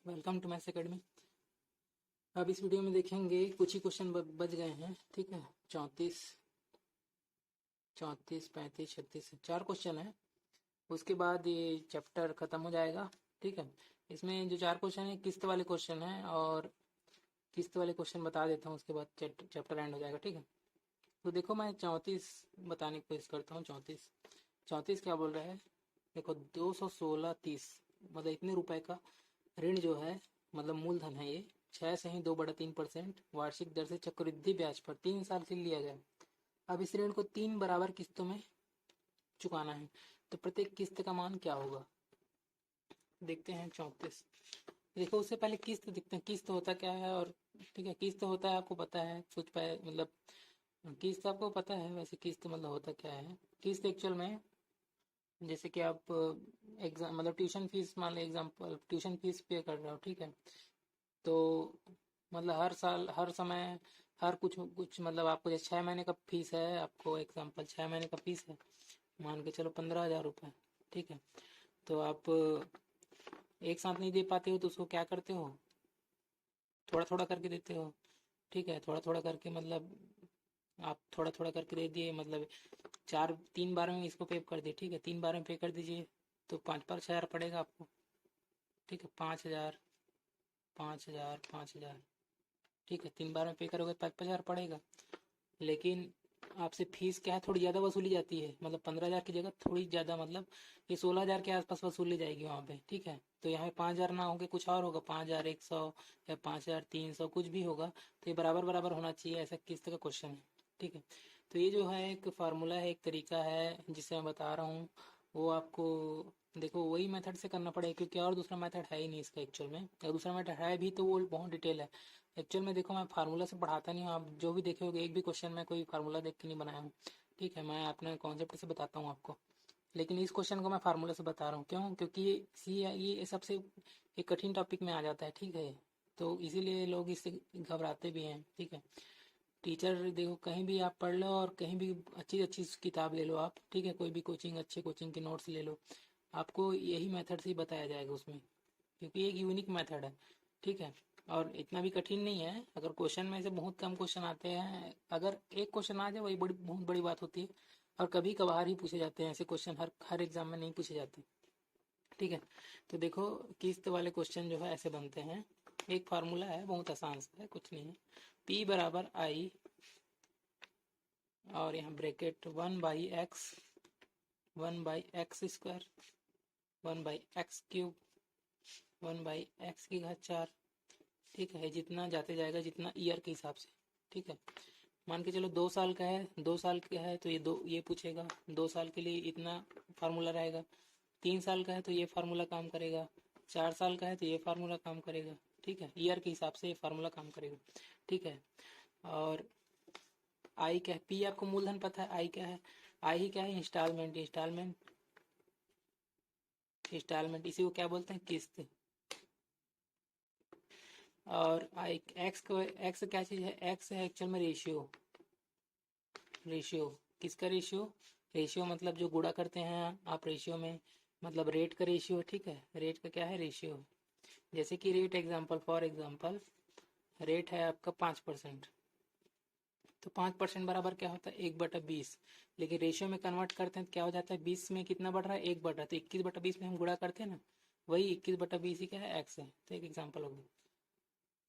Welcome to maths academy. अब इस video में देखेंगे कुछ ही क्वेश्चन बच गए हैं। ठीक है, 34, 35, 36 4 क्वेश्चन है। उसके बाद ये चैप्टर खत्म हो जाएगा। ठीक है, इसमें जो 4 क्वेश्चन है किस्त वाले क्वेश्चन हैं और किस्त वाले क्वेश्चन बता देता हूँ, उसके बाद चैप्टर एंड हो जाएगा। ठीक है, तो देखो मैं 34 बताने की कोशिश करता हूँ। 34 क्या बोल रहा है, देखो 216 30 मतलब इतने रुपए का ऋण जो है, मतलब मूलधन है ये, 6 से ही 2/3% वार्षिक दर से चक्रवृद्धि ब्याज पर 3 साल के लिए लिया गया। अब इस ऋण को 3 बराबर किस्तों में चुकाना है, तो प्रत्येक किस्त का मान क्या होगा। देखते हैं 34। देखो उससे पहले किस्त देखते हैं, किस्त होता क्या है। और ठीक है, किस्त होता है आपको पता है, कुछ मतलब किस्त आपको पता है। वैसे किस्त मतलब होता क्या है, किस्त एक्चुअल में जैसे कि आप एग्जाम मतलब ट्यूशन फीस, मान लो एग्जाम्पल ट्यूशन फीस पे कर रहे हो। ठीक है, तो मतलब हर साल हर समय हर कुछ कुछ मतलब आपको जैसे 6 महीने का फीस है, आपको एग्जाम्पल 6 महीने का फीस है, मान के चलो 15,000 रुपये। ठीक है, तो आप एक साथ नहीं दे पाते हो तो उसको क्या करते हो, थोड़ा थोड़ा करके देते हो। ठीक है, थोड़ा थोड़ा करके मतलब आप थोड़ा थोड़ा करके दे दिए, मतलब 3 बार में इसको पे कर दिए। ठीक है, 3 बार में पे कर दीजिए तो 5 5 हज़ार पड़ेगा आपको। ठीक है, 5,000 5,000 5,000। ठीक है, 3 बार में पे करोगे 5 5 हज़ार पड़ेगा। लेकिन आपसे फीस क्या है, थोड़ी ज़्यादा वसूली जाती है, मतलब 15,000 की जगह थोड़ी ज़्यादा, मतलब ये 16,000 के आसपास वसूली जाएगी वहाँ पे। ठीक है, तो यहाँ पे 5,000 ना होके कुछ और होगा, 5,100 या 5,300 कुछ भी होगा। तो ये बराबर बराबर होना चाहिए, ऐसा किस्त का क्वेश्चन है। ठीक है, तो ये जो है एक फार्मूला है, एक तरीका है जिसे मैं बता रहा हूँ। वो आपको देखो वही मेथड से करना पड़ेगा, क्योंकि और दूसरा मेथड है ही नहीं इसका एक्चुअल में। अगर दूसरा मेथड है भी तो वो बहुत डिटेल है। एक्चुअल में देखो मैं फार्मूला से पढ़ाता नहीं हूँ, आप जो भी देखे होगे एक भी क्वेश्चन में कोई फार्मूला देख के नहीं बनाया हूँ। ठीक है, मैं अपने कॉन्सेप्ट से बताता हूँ आपको। लेकिन इस क्वेश्चन को मैं फार्मूला से बता रहा हूँ, क्यों, क्योंकि ये सबसे एक कठिन टॉपिक में आ जाता है। ठीक है, तो इसीलिए लोग इससे घबराते भी हैं। ठीक है, टीचर देखो कहीं भी आप पढ़ लो और कहीं भी अच्छी अच्छी किताब ले लो आप। ठीक है, कोई भी कोचिंग, अच्छे कोचिंग के नोट्स ले लो, आपको यही मेथड से ही बताया जाएगा उसमें, क्योंकि एक यूनिक मेथड है। ठीक है, और इतना भी कठिन नहीं है। अगर क्वेश्चन में से बहुत कम क्वेश्चन आते हैं, अगर एक क्वेश्चन आ जाए वही बड़ी बहुत बड़ी बात होती है। और कभी कभार ही पूछे जाते हैं ऐसे क्वेश्चन, हर हर एग्जाम में नहीं पूछे जाते। ठीक है, तो देखो किस्त वाले क्वेश्चन जो है ऐसे बनते हैं। एक फार्मूला है, बहुत आसान सा है, कुछ नहीं है। P बराबर आई और यहाँ bracket 1/x, 1/x², 1/x³, 1/x⁴। ठीक है, जितना जाते जाएगा, जितना ईयर के हिसाब से। ठीक है, मान के चलो 2 साल का है, 2 साल का है तो ये पूछेगा, 2 साल के लिए इतना फार्मूला रहेगा। 3 साल का है तो ये फार्मूला काम करेगा। 4 साल का है तो ये फार्मूला काम करेगा। ठीक है, ईयर के हिसाब से ये फार्मूला काम करेगा। ठीक है, और आई क्या है, पी आपको मूलधन पता है, आई क्या है, आई ही क्या है, इंस्टॉलमेंट। इंस्टॉलमेंट इसी को क्या बोलते हैं, किस्त। और आई एक्स क्या चीज़ है, एक्स है एक्चुअल में रेशियो। रेशियो किसका रेशियो, रेशियो मतलब जो गुणा करते हैं आप रेशियो में, मतलब रेट का रेशियो। ठीक है, रेट का क्या है, रेशियो। जैसे कि rate example, for example rate है आपका 5%, तो 5% बराबर क्या होता है, 1/20। लेकिन रेशियो में कन्वर्ट करते हैं तो क्या हो जाता है, 20 में कितना बढ़ रहा है, 1 बढ़ रहा है, तो 21/20 में हम गुणा करते हैं ना, वही 21/20 ही क्या है, एक्स है। तो एक एग्जाम्पल हो गया।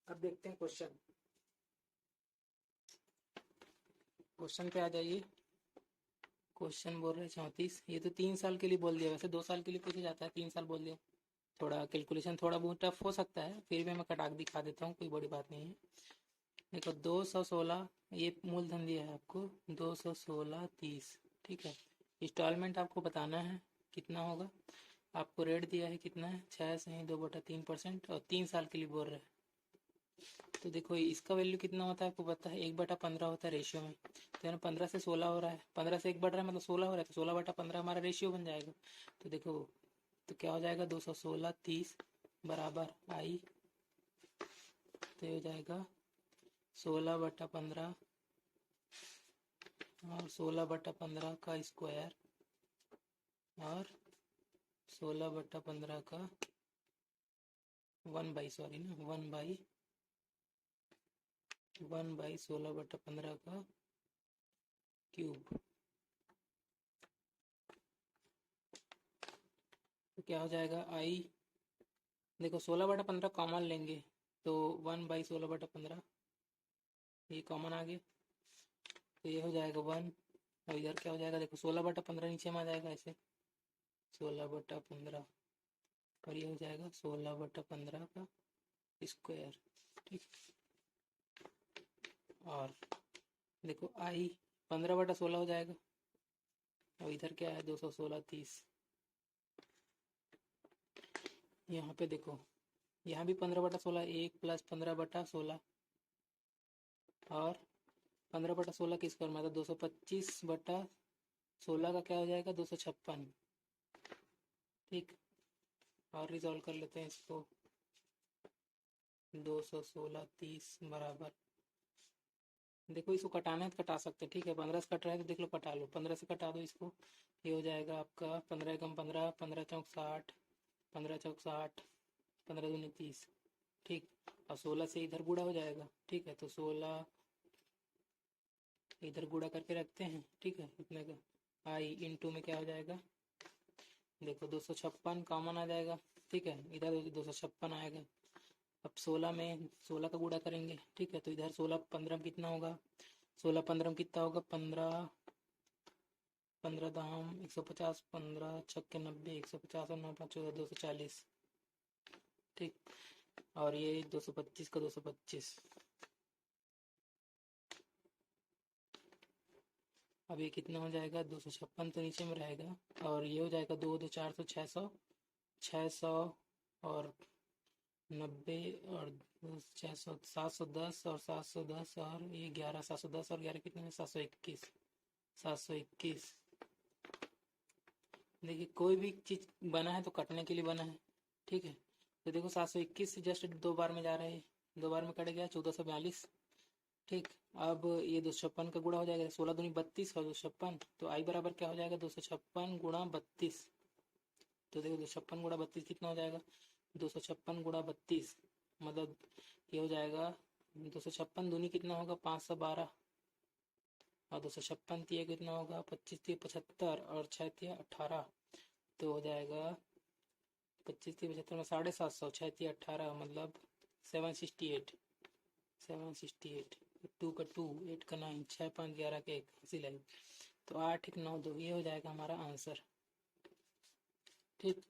अब देखते हैं क्वेश्चन, क्वेश्चन पे आ जाइए। क्वेश्चन बोल रहे हैं 34, ये तो 3 साल के लिए बोल दिया, वैसे 2 साल के लिए पूछा जाता है, 3 साल बोल दिया। थोड़ा कैलकुलेशन थोड़ा बहुत टफ हो सकता है, फिर भी मैं कटा के दिखा देता हूँ, कोई बड़ी बात नहीं है। देखो 216, ये मूलधन दिया है आपको 216 30। ठीक है, इंस्टॉलमेंट आपको बताना है कितना होगा। आपको रेट दिया है कितना है, 6 से ही 2/3% और 3 साल के लिए बोल रहे हैं। तो देखो इसका वैल्यू कितना होता है आपको पता है, 1/15 होता है रेशियो में। तो यानी 15 से 16 हो रहा है, 15 से 1 बढ़ रहा है मतलब 16 हो रहा है, तो 16/15 हमारा रेशियो बन जाएगा। तो देखो, तो क्या हो जाएगा, 216 30 बराबर आई, तो ये हो जाएगा 16/15 और 16/15 का स्क्वायर और 16/15 का वन बाई 16/15 का क्यूब। तो क्या हो जाएगा आई, देखो 16/15 कॉमन लेंगे तो 1/16/15 ये कॉमन आ गया, तो ये हो जाएगा 1। और इधर क्या हो जाएगा, देखो 16/15 नीचे में आ जाएगा ऐसे 16/15, और ये हो जाएगा 16/15 का स्क्वायर। ठीक, और देखो आई 15/16 हो जाएगा, और इधर क्या है 216 30। यहाँ पे देखो यहाँ भी 15/16, 1 + 15/16, और 15/16 की स्क्वायर मतलब 225/16 का क्या हो जाएगा 256। ठीक, और रिजॉल्व कर लेते हैं इसको। 216 30 बराबर, देखो इसको कटाना है तो कटा सकते हैं, ठीक है 15 से कट रहा है तो देख लो कटा लो, 15 से कटा दो इसको, ये हो जाएगा आपका 15 एकम 15, 15 चौक 60, 15 चौक 60, 15 दूनी 30। ठीक, और 16 से इधर गुणा हो जाएगा, ठीक है तो 16 इधर गुणा करके रखते हैं, ठीक है इतने का आई इनटू में क्या हो जाएगा, देखो 256 कॉमन आ जाएगा, ठीक है इधर 256 आएगा। अब 16 में 16 का गुणा करेंगे, ठीक है तो इधर 16 15 में कितना होगा, 16 15 में कितना होगा 15, 15 दाम 150, 15 छक्के 90, 150 और 9 5 14 240। ठीक, और ये 225 का 225। अब ये कितना हो जाएगा 256 तो नीचे में रहेगा, और ये हो जाएगा 2 2 400 600, 600 और 90 और 600 710 और 710 और ये 11 710 और 11 कितने 721, 721। देखिए कोई भी चीज़ बना है तो कटने के लिए बना है, ठीक है तो देखो 721 से जस्ट 2 बार में जा रहे हैं, 2 बार में कट गया 1442। ठीक, अब ये 256 का गुणा हो जाएगा, 16 दूनी 32 और 256, तो आई बराबर क्या हो जाएगा 256 गुणा 32। तो देखो 256 गुणा 32 कितना हो जाएगा 256 गुणा 32 मतलब ये हो जाएगा 256 दूनी कितना होगा 512, और 256 तिया कितना होगा 25 तिया 75 और 6 तिया 18, तो हो जाएगा 25 तिया 75 में 750, 6 तिया 18 मतलब 768, 768। 2 का 2, 8 का 9, 6 5 11 का 1 इसी लाइन, तो 8 1 9 2 ये हो जाएगा हमारा आंसर। ठीक,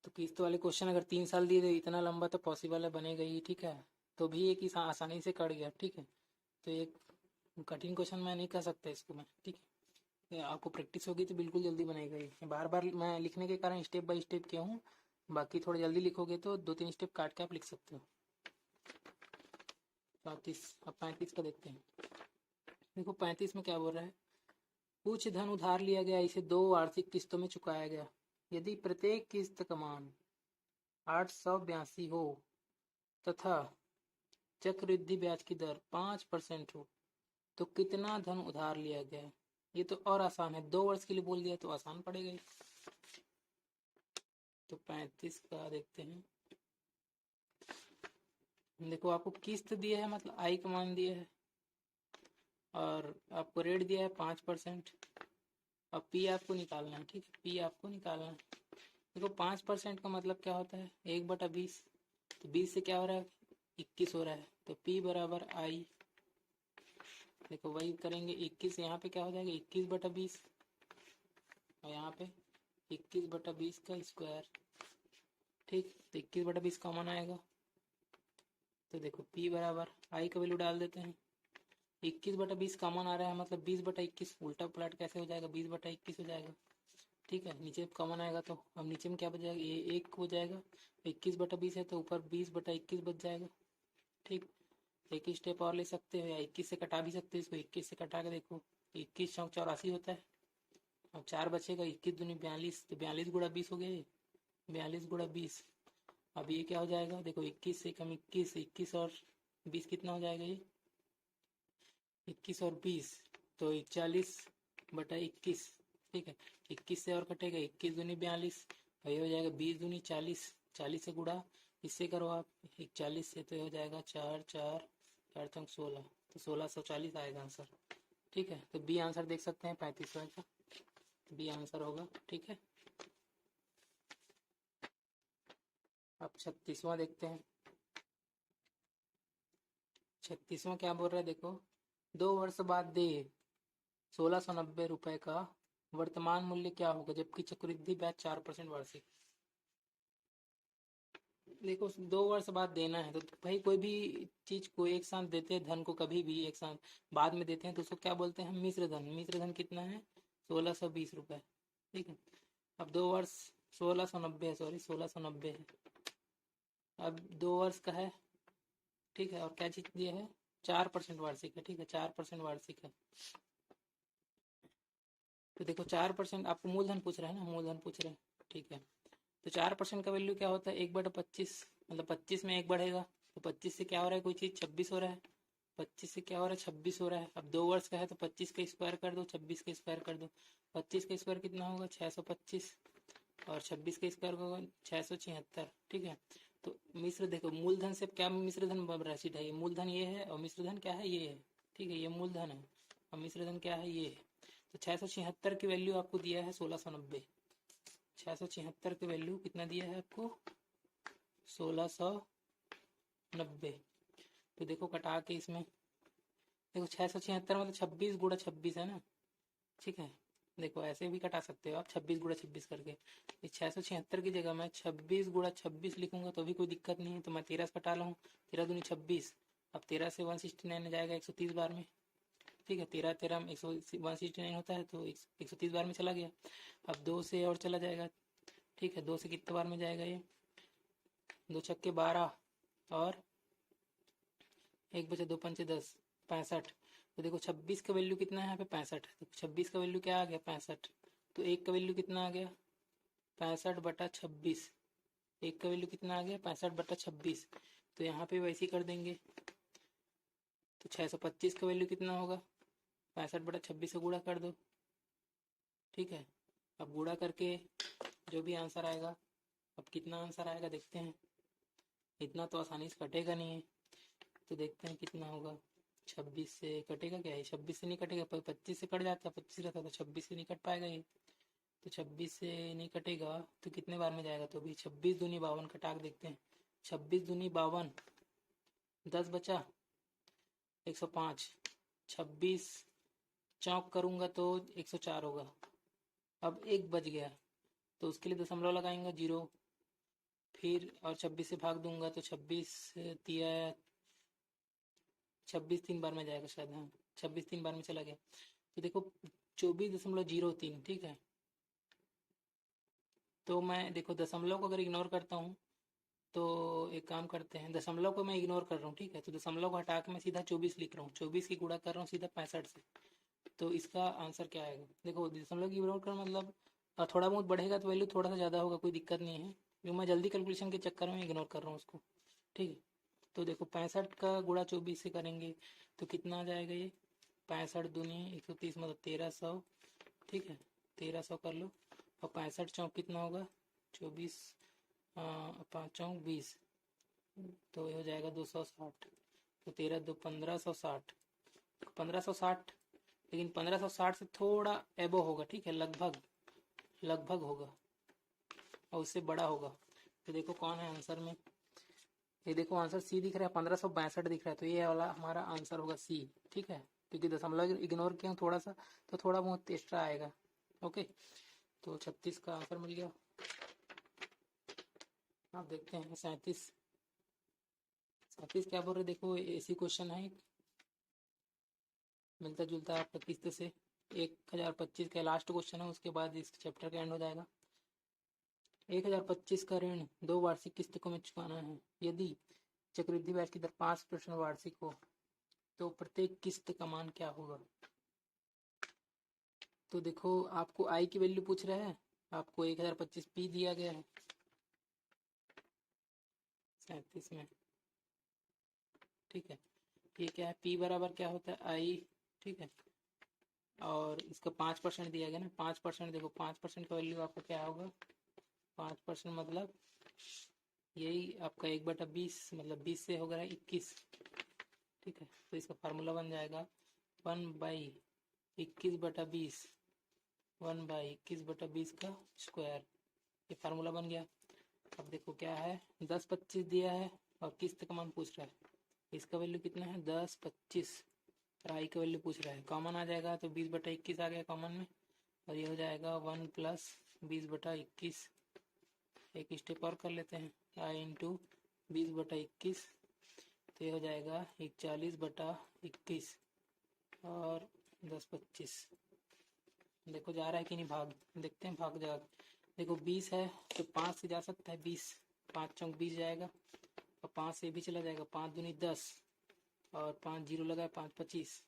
तो किस्त वाले क्वेश्चन अगर 3 साल दिए तो इतना लंबा तो पॉसिबल है बनेगा ही, ठीक है तो भी एक ही आसानी से कट गया, ठीक है तो एक कठिन क्वेश्चन मैं नहीं कर सकता इसको मैं, ठीक है आपको प्रैक्टिस होगी तो बिल्कुल जल्दी बनेगा ही। बार बार मैं लिखने के कारण स्टेप बाय स्टेप किया हूँ, बाकी थोड़ा जल्दी लिखोगे तो 2 3 स्टेप काट के आप लिख सकते हो। 34, अब 35 का देखते हैं। देखो 35 में क्या बोल रहा है, कुछ धन उधार लिया गया, इसे 2 आर्थिक किस्तों में चुकाया गया। यदि प्रत्येक किस्त का मान 882 हो तथा चक्रवृद्धि ब्याज की दर 5% हो तो कितना धन उधार लिया गया। ये तो और आसान है, 2 वर्ष के लिए बोल दिया तो आसान पड़ेगा ही। तो 35 का देखते हैं। देखो आपको किस्त दिया है मतलब आई का मान दिया है, और आपको रेट दिया है 5%। अब पी आपको निकालना है, ठीक है पी आपको निकालना है। देखो 5% का मतलब क्या होता है 1/20, तो 20 से क्या हो रहा है 21 हो रहा है, तो पी बराबर आई। देखो वही करेंगे 21, यहाँ पे क्या हो जाएगा 21/20 और यहाँ पे 21/20 का स्क्वायर। ठीक, तो 21/20 कॉमन आएगा, तो देखो p बराबर आई का वैल्यू डाल देते हैं। 21/20 कॉमन आ रहा है मतलब 20/21, उल्टा पलट कैसे हो जाएगा 20/21 हो जाएगा। ठीक है, नीचे कॉमन आएगा तो अब नीचे में क्या बच जाएगा ये 1 हो जाएगा, 21/20 है तो ऊपर 20/21 बच जाएगा। ठीक, एक स्टेप और ले सकते हो या 21 से कटा भी सकते हो इसको, 21 से कटा के देखो 21 चौक 84 होता है। अब 4 बचेगा, 21 दूनी 42, तो 42 गुणा 20 हो गया, 42 गुणा 20। अब ये क्या हो जाएगा देखो 21 से कम 21, 21 और 20 कितना हो जाएगा ये 21 और 20 तो 41/21। ठीक है, 21 से और कटेगा 21 दूनी 42 और ये हो जाएगा 20 दूनी 40, 40 से गुणा इससे करो आप 41 से, तो हो जाएगा 4 4 4 चौक 16, तो 1640 आएगा आंसर। ठीक है, तो बी आंसर देख सकते हैं 3500 का, बी आंसर होगा। ठीक है, अब 36वां देखते हैं। 36वां क्या बोल रहा है, देखो 2 वर्ष बाद दे 1690 रुपए का वर्तमान मूल्य क्या होगा जबकि चक्रवृद्धि ब्याज 4% वार्षिक। देखो 2 वर्ष बाद देना है, तो भाई कोई भी चीज को एक साथ देते हैं, धन को कभी भी एक साथ बाद में देते हैं तो उसको क्या बोलते हैं, मिश्र धन। मिश्र धन कितना है, 1620 रुपए। ठीक है, अब 2 वर्ष 1690 है, सॉरी 1690 है, अब 2 वर्ष का है। ठीक है, और क्या चीज दिया है, 4% वार्षिक है। ठीक है, 4% वार्षिक है। तो देखो 4%, आपको मूलधन पूछ रहा है ना, मूलधन पूछ रहे हैं। ठीक है, तो 4% का वैल्यू क्या होता है, 1/25, मतलब 25 में 1 बढ़ेगा, तो 25 से क्या हो रहा है, कोई चीज 26 हो रहा है, 25 से क्या हो रहा है, 26 हो रहा है। अब 2 वर्ष का है तो 25 का स्क्वायर कर दो, 26 का स्क्वायर कर दो, 25 का स्क्वायर कितना होगा, 625, और 26 का स्क्वायर होगा 676। ठीक है, तो मिश्र देखो मूलधन से क्या मिश्रधन राशि है, ये मूलधन ये है और मिश्रधन क्या है, ये है। ठीक है, ये मूलधन है और मिश्रधन क्या है, ये है। तो 676 की वैल्यू आपको दिया है 1690, 676 की वैल्यू कितना दिया है आपको, 1690। तो देखो कटा के इसमें देखो 676 मतलब 26 गुणा 26 है ना। ठीक है, देखो ऐसे भी कटा सकते हो आप 26 गुणा 26 करके। इस 676 की जगह मैं 26 गुणा 26 लिखूंगा तो भी कोई दिक्कत नहीं है, तो मैं 13 से कटा लूँ, 13 दूनी 26, अब 13 से 169 जाएगा 130 बार में। ठीक है, 13 13 में 169 होता है, तो 130 बार में चला गया। अब 2 से और चला जाएगा। ठीक है, 2 से कितने बार में जाएगा ये, 2 छक्के 12, और 1 बचे 2 पंचे 10, 65। तो देखो 26 का वैल्यू कितना है यहाँ पे, 65 है, तो 26 का वैल्यू क्या आ गया, 65। तो 1 का वैल्यू कितना आ गया, 65/26। 1 का वैल्यू कितना आ गया, 65/26। तो यहाँ पे वैसे ही कर देंगे, तो 625 का वैल्यू कितना होगा, 65/26 से गुणा कर दो। ठीक है, अब गुणा करके जो भी आंसर आएगा, अब कितना आंसर आएगा देखते हैं, इतना तो आसानी से कटेगा नहीं है, तो देखते हैं कितना होगा। 26 से कटेगा क्या है, 26 से नहीं कटेगा, 25 से कट जाता, 25 रहता तो 26 से नहीं कट पाएगा ये, तो 26 से नहीं कटेगा तो कितने बार में जाएगा, तो अभी 26 दूनी 52 कटा के देखते हैं। 26 दूनी 52, 10 बचा 105, 26 चौक करूंगा तो 104 होगा। अब 1 बच गया तो उसके लिए दशमलव लगाएंगे 0, फिर और 26 से भाग दूंगा तो 26 दिया, 26 3 बार में जाएगा शायद, हाँ 26 3 बार में चला गया, तो देखो 24.03। ठीक है, तो मैं देखो दशमलव को अगर इग्नोर करता हूँ तो एक काम करते हैं, दशमलव को मैं इग्नोर कर रहा हूँ। ठीक है, तो दशमलव को हटा के मैं सीधा 24 लिख रहा हूँ, 24 की गुणा कर रहा हूँ सीधा 65 से, तो इसका आंसर क्या आएगा, देखो दशमलव की इग्नोर कर मतलब थोड़ा बहुत बढ़ेगा तो वैल्यू थोड़ा सा ज़्यादा होगा, कोई दिक्कत नहीं है, क्योंकि मैं जल्दी कैलकुलेशन के चक्कर में इग्नोर कर रहा हूँ उसको। ठीक है, तो देखो 65 का गुणा 24 से करेंगे तो कितना आ जाएगा ये, 65 दूनी 130 मतलब 1300। ठीक है, 1300 कर लो, और 65 चौक कितना होगा, 24 5 चौक 20, तो ये हो जाएगा 260, तो 13 2 1560, 1560, लेकिन 1560 से थोड़ा एबो होगा। ठीक है, लगभग लगभग होगा और उससे बड़ा होगा, तो देखो कौन है आंसर में, ये देखो आंसर सी दिख रहा है, 1562 दिख रहा है, तो ये वाला हमारा आंसर होगा सी। ठीक है, क्योंकि दशमलव इग्नोर किया थोड़ा सा, तो थोड़ा बहुत एक्स्ट्रा आएगा। ओके, तो 36 का आंसर मिल गया। आप देखते हैं 37, 37 क्या बोल रहे, देखो ऐसी क्वेश्चन है, मिलता जुलता आपका किस्त से 1025 का लास्ट क्वेश्चन है, उसके बाद इस चैप्टर का एंड हो जाएगा। 1025 का ऋण 2 वार्षिक किस्तों में चुकाना है, यदि चक्रवृद्धि ब्याज की दर 5% वार्षिक हो तो प्रत्येक किस्त का मान क्या होगा। तो देखो आपको आई की वैल्यू पूछ रहा है, आपको 1025 पी दिया गया है 37 में। ठीक है, ये क्या है, पी बराबर क्या होता है, आई। ठीक है, और इसका 5% दिया गया ना, 5%, देखो 5% का वैल्यू आपका क्या होगा, 5% मतलब यही आपका 1/20 मतलब 20 से हो गया 21। ठीक है, तो इसका फार्मूला बन जाएगा 1/21/20, 1/21/20 का स्क्वायर। ये फार्मूला बन गया। अब देखो क्या है, 10-25 दिया है और किस्त का मान पूछ रहा है। इसका वैल्यू कितना है 10-25 और आई का वैल्यू पूछ रहा है। कॉमन आ जाएगा तो 20/21 आ गया कॉमन में, और ये हो जाएगा 1 + 20/21। एक स्टेप और कर लेते हैं, आई इंटू 20/21, तो ये हो जाएगा 41/21 और 10-25। देखो जा रहा है कि नहीं भाग, देखते हैं भाग जाएगा। देखो 20 है तो 5 से जा सकता है 20, 5 चौक 20 जाएगा और 5 से भी चला जाएगा, 5 दूनी 10 और 5 जीरो लगाए 5 25।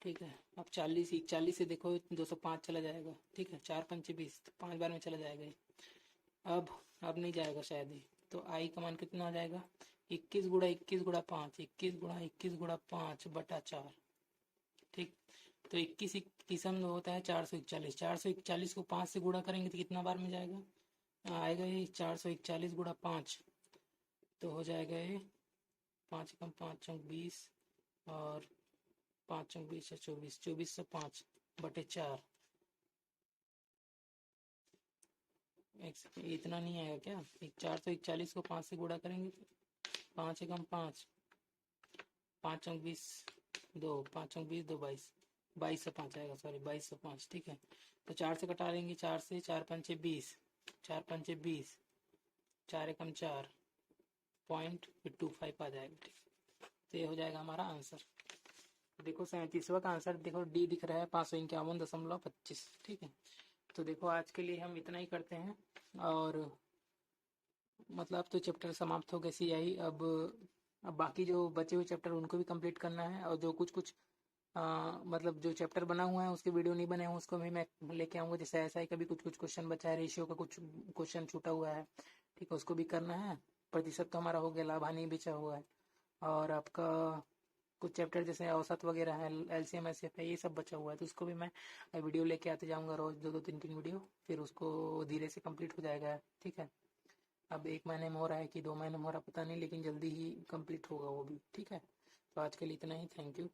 ठीक है, अब 40 से देखो 205 चला जाएगा। ठीक है, 4 पंचे 20, तो 5 बार में चला जाएगा ये। अब नहीं जाएगा शायद ही, तो आई का मान कितना आ जाएगा 21 गुणा 21 गुणा 5, 21 गुणा 21 गुणा 5/4। ठीक, तो 21 21 में होता है 441, 441 को 5 से गुणा करेंगे तो कितना बार में जाएगा, आएगा ये 441 गुणा 5, तो हो जाएगा ये 5 कम 5 चौक 20 और 5 चौक 20 है 24, 24/5/4। एक सेकंड, इतना नहीं आएगा क्या, 441 को 5 से गुणा करेंगे तो 5 कम 5, 5 चौक 20 2, 5 चौक 20 2 22, 22/5 आएगा, सॉरी 22/5। ठीक है, तो 4 से कटा लेंगे, 4 से 4 पंचे 20, 4 पंचे 20, 4 एकम 4 .25 आ जाएगा। ठीक, तो ये हो जाएगा हमारा आंसर। देखो 37वां का आंसर देखो डी दिख रहा है 551.25। ठीक है, तो देखो आज के लिए हम इतना ही करते हैं, और मतलब तो चैप्टर समाप्त हो गए CI। अब बाकी जो बचे हुए चैप्टर उनको भी कंप्लीट करना है, और जो कुछ कुछ मतलब जो चैप्टर बना हुआ है उसके वीडियो नहीं बने हैं उसको भी मैं लेके आऊँगा। जैसे SI का भी कुछ कुछ क्वेश्चन बचा है, रेशियो का कुछ क्वेश्चन छूटा हुआ है। ठीक है, उसको भी करना है। प्रतिशत तो हमारा हो गया, लाभ हानि बचा हुआ है, और आपका कुछ चैप्टर जैसे औसत वगैरह है, LCM SF है, ये सब बचा हुआ है, तो उसको भी मैं वीडियो लेके आते जाऊँगा रोज 2-2 3-3 वीडियो, फिर उसको धीरे से कंप्लीट हो जाएगा। ठीक है, अब 1 महीने में हो रहा है कि 2 महीने में हो रहा पता नहीं, लेकिन जल्दी ही कंप्लीट होगा वो भी। ठीक है, तो आज के लिए इतना ही, थैंक यू।